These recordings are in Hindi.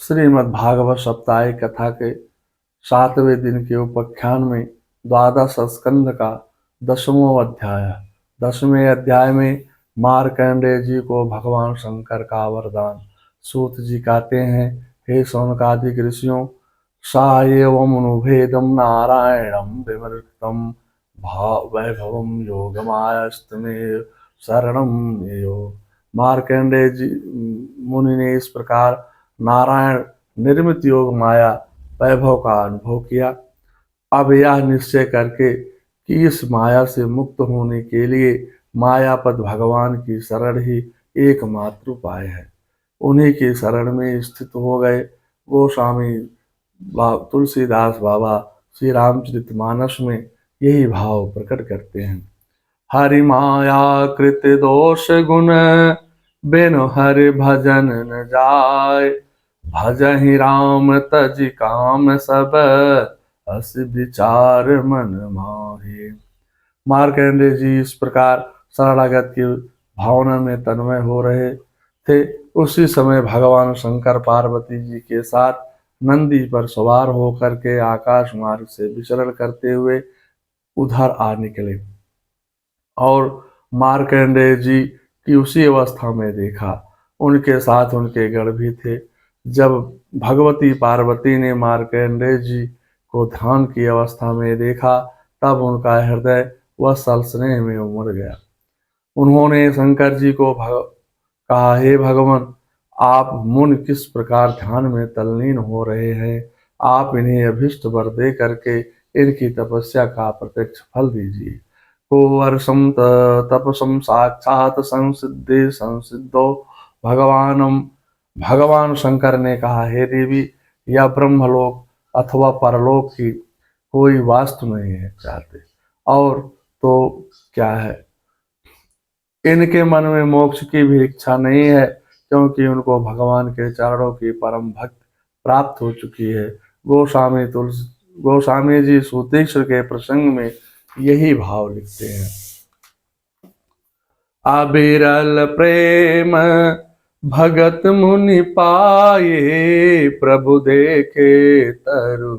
श्रीमद् भागवत साप्ताहिक कथा के 7वें दिन के उपाख्यान में द्वादश स्कंध का 10वां अध्याय है। 10वें अध्याय में मार्कंडेय जी को भगवान शंकर का वरदान। सूत जी कहते हैं, हे शौनकादिक ऋषियों, सा एवं अनुभेदम नारायणम विमृतम वैभवम योगमायस्तमेव शरणम यो। मार्कंडेय जी मुनि ने इस प्रकार नारायण निर्मित योग माया वैभव का अनुभव किया। अब यह निश्चय करके कि इस माया से मुक्त होने के लिए मायापद भगवान की शरण ही एकमात्र उपाय है। उन्हीं की शरण में स्थित हो गए गोस्वामी तुलसीदास बाबा श्री रामचरितमानस में यही भाव प्रकट करते हैं। हरि माया कृत दोष गुण बिनु हरि भजन न जाय, भजहि राम तज काम सब अस विचार मन माहे। मार्कंडेय जी इस प्रकार शरणागत की भावना में तन्मय हो रहे थे। उसी समय भगवान शंकर पार्वती जी के साथ नंदी पर सवार होकर के आकाश मार्ग से विचरण करते हुए उधर आ निकले और मार्कंडेय जी की उसी अवस्था में देखा। उनके साथ उनके गण भी थे। जब भगवती पार्वती ने मार्कंडेय जी को ध्यान की अवस्था में देखा, तब उनका हृदय वत्सल स्नेह में उमड़ गया। उन्होंने शंकर जी को कहा, हे भगवान, आप मुन किस प्रकार ध्यान में तल्लीन हो रहे हैं। आप इन्हें अभिष्ट वर दे करके इनकी तपस्या का प्रत्यक्ष फल दीजिए। कोवर्षम तपसम साक्षात संसिद्धि संसिद्धो भगवानम। भगवान शंकर ने कहा, हे देवी, यह ब्रह्मलोक अथवा परलोक की कोई वास्तु नहीं है चाहते, और तो क्या है, इनके मन में मोक्ष की भी इच्छा नहीं है, क्योंकि उनको भगवान के चरणों की परम भक्त प्राप्त हो चुकी है। गोस्वामी जी सूतेश्वर के प्रसंग में यही भाव लिखते हैं। अबिरल प्रेम भगत मुनि पाए, प्रभु देखे तरु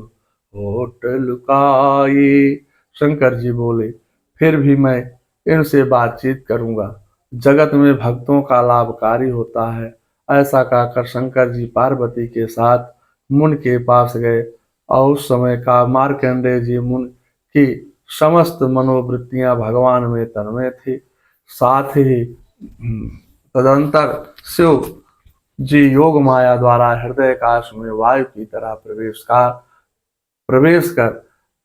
होठ लुकाए। शंकर जी बोले, फिर भी मैं इनसे बातचीत करूंगा। जगत में भक्तों का लाभकारी होता है। ऐसा कहकर शंकर जी पार्वती के साथ मुन के पास गए और उस समय का मार्कंडेय जी मुन की समस्त मनोवृत्तियां भगवान में तन्मय थी। साथ ही तदंतर शिव जी योग माया द्वारा हृदय काश में वायु की तरह प्रवेश कर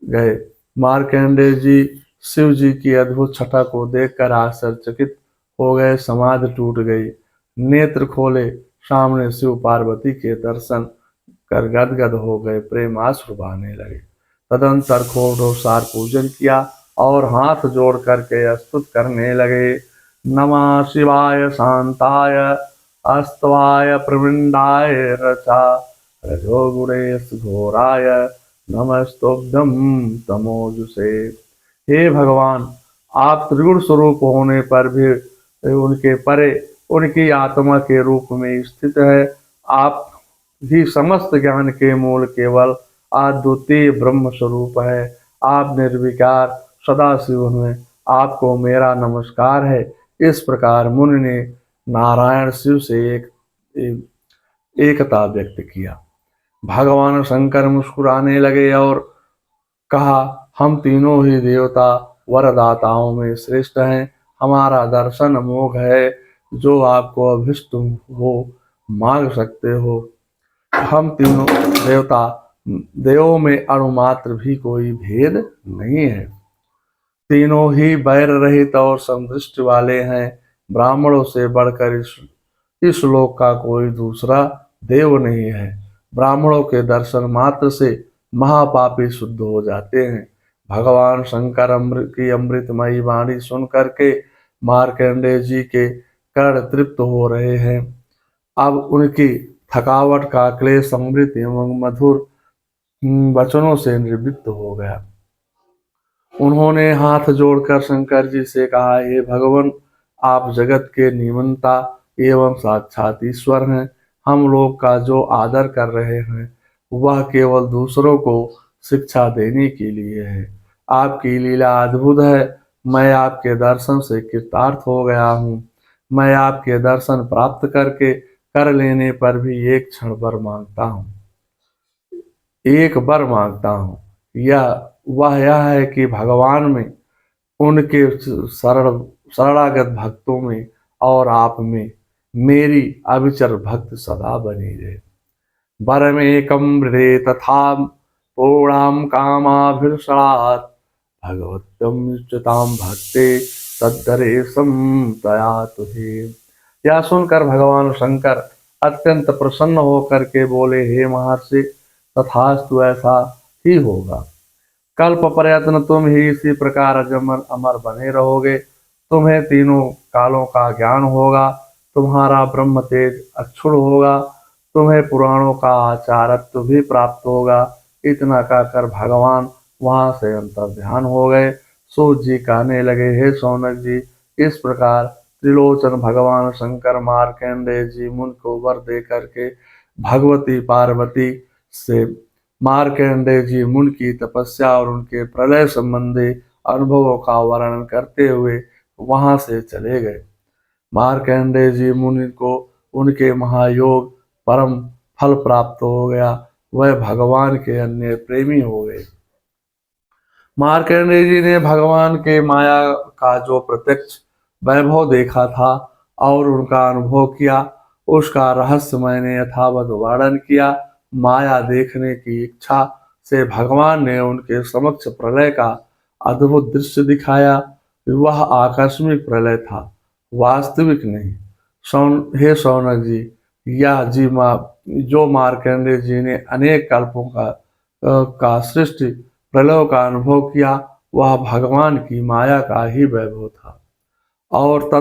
गए। मार्कंडेय जी शिव जी की अद्भुत छटा को देखकर आश्चर्यचकित हो गए। समाधि टूट गई। नेत्र खोले, सामने शिव पार्वती के दर्शन कर गदगद हो गए, प्रेम आंसू बहने लगे। तदंतर खोड़ोसार पूजन किया और हाथ जोड़ करके स्तुत करने लगे। नमः शिवाय शांताय अस्तवाय प्रविंडाय रचा, रजोगुणेश घोराय नमस्तुभ्यं तमोजुषे। हे भगवान, आप त्रिगुण स्वरूप होने पर भी उनके परे उनकी आत्मा के रूप में स्थित है। आप ही समस्त ज्ञान के मूल केवल अद्वितीय ब्रह्म स्वरूप है। आप निर्विकार सदाशिव हैं। आपको मेरा नमस्कार है। इस प्रकार मुनि ने नारायण शिव से एकता व्यक्त किया। भगवान शंकर मुस्कुराने लगे और कहा, हम तीनों ही देवता वरदाताओं में श्रेष्ठ हैं। हमारा दर्शन अमोघ है। जो आपको अभिष्ट हो मांग सकते हो। हम तीनों देवता देवों में अणुमात्र भी कोई भेद नहीं है। तीनों ही वैर रहित और समदृष्टि वाले हैं। ब्राह्मणों से बढ़कर इस लोक का कोई दूसरा देव नहीं है। ब्राह्मणों के दर्शन मात्र से महापापी शुद्ध हो जाते हैं। भगवान शंकर की अमृतमयी वाणी सुन करके मार्कंडेय जी के कर्ण तृप्त हो रहे हैं। अब उनकी थकावट का क्लेश अमृत एवं मधुर वचनों से निवृत्त हो गया। उन्होंने हाथ जोड़कर शंकर जी से कहा, हे भगवान, आप जगत के नियंता एवं साक्षात ईश्वर हैं। हम लोग का जो आदर कर रहे हैं वह केवल दूसरों को शिक्षा देने के लिए है। आपकी लीला अद्भुत है। मैं आपके दर्शन से कृतार्थ हो गया हूँ। मैं आपके दर्शन प्राप्त करके कर लेने पर भी एक क्षण वर मांगता हूँ, एक वर मांगता हूँ। यह है कि भगवान में, उनके शरणागत भक्तों में और आप में मेरी अविचर भक्त सदा बनी रहे। वरमेकं हृदे तथा पूर्णां कामाभिर्षणात् भगवत्यं च्युतां भक्ते तद्धरेशं तया तुहे। यह सुनकर भगवान शंकर अत्यंत प्रसन्न होकर के बोले, हे महर्षि, तथास्तु, ऐसा ही होगा। कल्प प्रयत्न तुम ही इसी प्रकार अजमर अमर बने रहोगे। तुम्हें तीनों कालों का ज्ञान होगा। तुम्हारा ब्रह्म तेज अक्षुण होगा। तुम्हें पुराणों का आचारत्व भी प्राप्त होगा। इतना कहकर भगवान वहां से अंतर्ध्यान हो गए। सूत जी कहने लगे, हे शौनक जी, इस प्रकार त्रिलोचन भगवान शंकर मार्कंडेय जी मुनि को वर दे करके भगवती पार्वती से मार्कंडेय जी मुनि की तपस्या और उनके प्रलय संबंधी अनुभवों का वर्णन करते हुए वहां से चले गए। मार्कंडेय जी मुनि को उनके महायोग परम फल प्राप्त हो गया। वह भगवान के अन्य प्रेमी हो गए। मार्कंडेय जी ने भगवान के माया का जो प्रत्यक्ष वैभव देखा था और उनका अनुभव किया, उसका रहस्य मैंने यथावत वर्णन किया। माया देखने की इच्छा से भगवान ने उनके समक्ष प्रलय का अद्भुत दृश्य दिखाया। वह आकस्मिक प्रलय था, वास्तविक नहीं। हे शौनक जी, यह जो मार्कंडेय जी ने अनेक कल्पों का सृष्टि प्रलय का अनुभव किया, वह भगवान की माया का ही वैभव था और था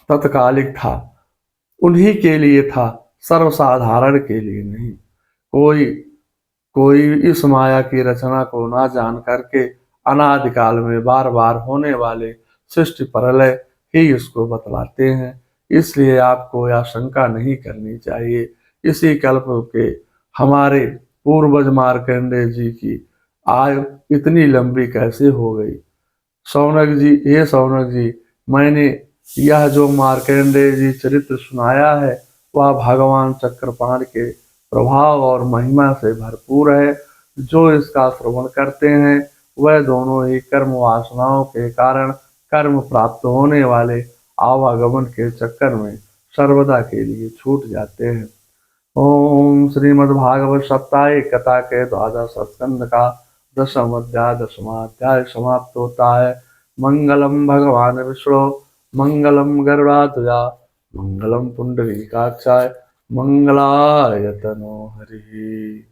तत्कालिक था। उन्हीं के लिए था, सर्वसाधारण के लिए नहीं। कोई कोई इस माया की रचना को ना जान करके अनादिकाल में बार बार होने वाले सृष्टि प्रलय ही इसको बतलाते हैं। इसलिए आपको यह शंका नहीं करनी चाहिए। इसी कल्प के हमारे पूर्वज मार्कंडेय जी की आयु इतनी लंबी कैसे हो गई। शौनक जी, ये शौनक जी, मैंने यह जो मार्कंडेय जी चरित्र सुनाया है वह भगवान चक्रपाण के प्रभाव और महिमा से भरपूर है। जो इसका श्रवण करते हैं वह दोनों ही कर्म वासनाओं के कारण कर्म प्राप्त होने वाले आवागमन के चक्कर में सर्वदा के लिए छूट जाते हैं। ओम श्रीमद्भागवत सप्ताह कथा के द्वादश स्कंद का दशमाध्याय समाप्त होता है। मंगलम भगवान विष्णु मंगलम गरुड़ाध्वजा मंगलम पुंडरीकाक्षाय मंगलाय तनो हरि।